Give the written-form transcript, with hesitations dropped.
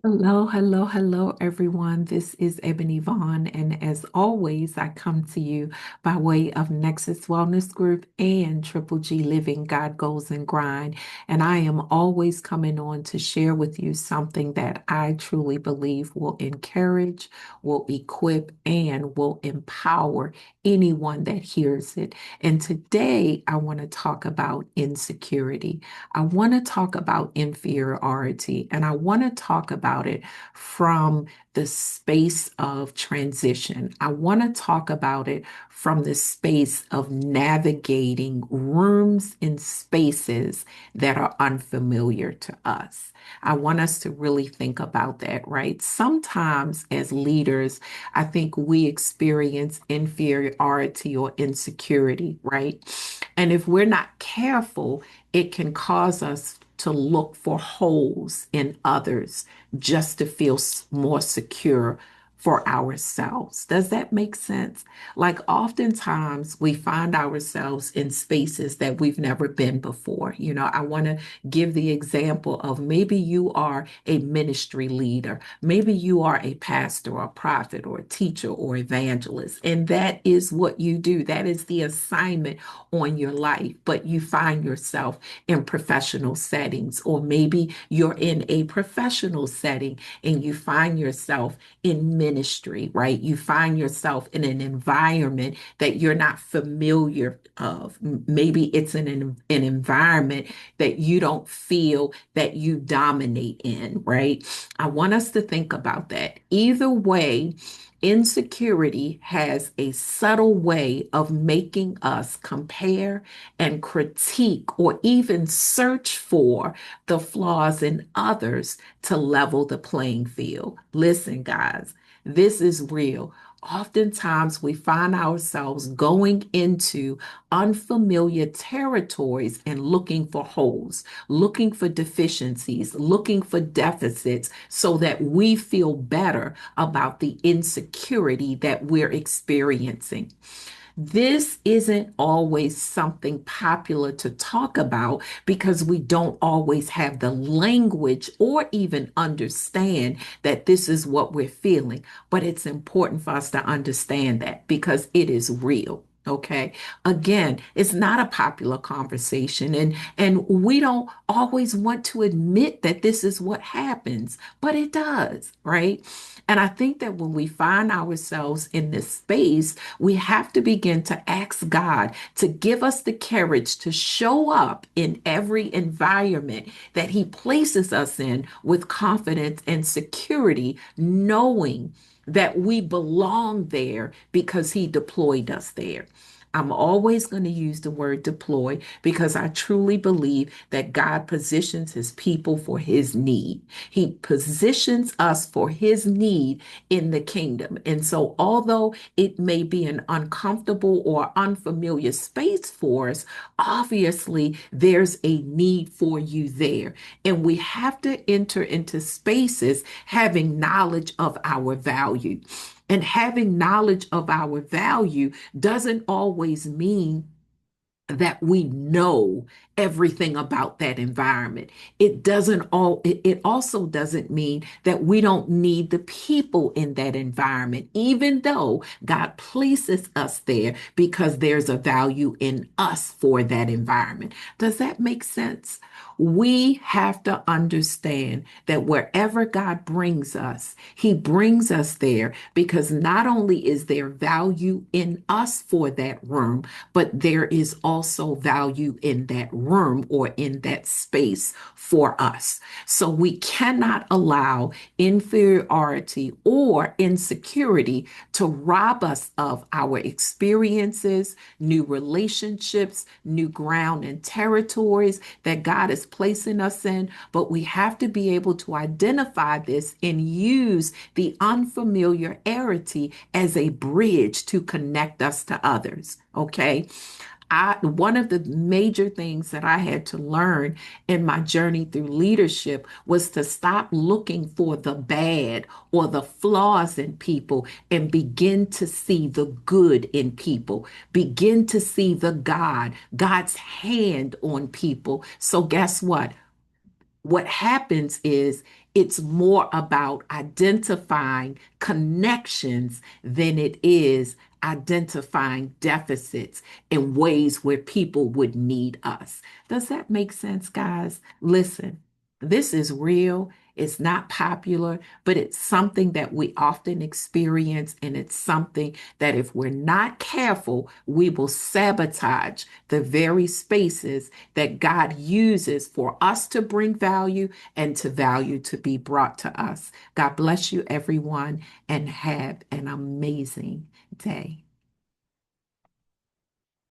Hello, hello, hello, everyone. This is Ebony Vaughn, and as always, I come to you by way of Nexus Wellness Group and Triple G Living God Goals and Grind. And I am always coming on to share with you something that I truly believe will encourage, will equip, and will empower anyone that hears it. And today, I want to talk about insecurity. I want to talk about inferiority, and I want to talk about it from the space of transition. I want to talk about it from the space of navigating rooms and spaces that are unfamiliar to us. I want us to really think about that, right? Sometimes, as leaders, I think we experience inferiority or insecurity, right? And if we're not careful, it can cause us to look for holes in others just to feel more secure for ourselves. Does that make sense? Like oftentimes we find ourselves in spaces that we've never been before. I want to give the example of maybe you are a ministry leader, maybe you are a pastor or a prophet or a teacher or evangelist, and that is what you do. That is the assignment on your life, but you find yourself in professional settings, or maybe you're in a professional setting and you find yourself in ministry, right? You find yourself in an environment that you're not familiar of. Maybe it's an environment that you don't feel that you dominate in, right? I want us to think about that. Either way, insecurity has a subtle way of making us compare and critique or even search for the flaws in others to level the playing field. Listen, guys, this is real. Oftentimes, we find ourselves going into unfamiliar territories and looking for holes, looking for deficiencies, looking for deficits so that we feel better about the insecurity that we're experiencing. This isn't always something popular to talk about because we don't always have the language or even understand that this is what we're feeling. But it's important for us to understand that because it is real. Okay. Again, it's not a popular conversation and we don't always want to admit that this is what happens, but it does, right? And I think that when we find ourselves in this space, we have to begin to ask God to give us the courage to show up in every environment that He places us in with confidence and security, knowing that we belong there because He deployed us there. I'm always going to use the word deploy because I truly believe that God positions his people for his need. He positions us for his need in the kingdom. And so, although it may be an uncomfortable or unfamiliar space for us, obviously there's a need for you there. And we have to enter into spaces having knowledge of our value. And having knowledge of our value doesn't always mean that we know everything about that environment. It also doesn't mean that we don't need the people in that environment, even though God places us there because there's a value in us for that environment. Does that make sense? We have to understand that wherever God brings us, He brings us there because not only is there value in us for that room, but there is also value in that room or in that space for us. So we cannot allow inferiority or insecurity to rob us of our experiences, new relationships, new ground and territories that God is placing us in. But we have to be able to identify this and use the unfamiliarity as a bridge to connect us to others. Okay. One of the major things that I had to learn in my journey through leadership was to stop looking for the bad or the flaws in people and begin to see the good in people, begin to see God's hand on people. So guess what? What happens is It's more about identifying connections than it is identifying deficits in ways where people would need us. Does that make sense, guys? Listen, this is real. It's not popular, but it's something that we often experience, and it's something that if we're not careful, we will sabotage the very spaces that God uses for us to bring value and to value to be brought to us. God bless you, everyone, and have an amazing day.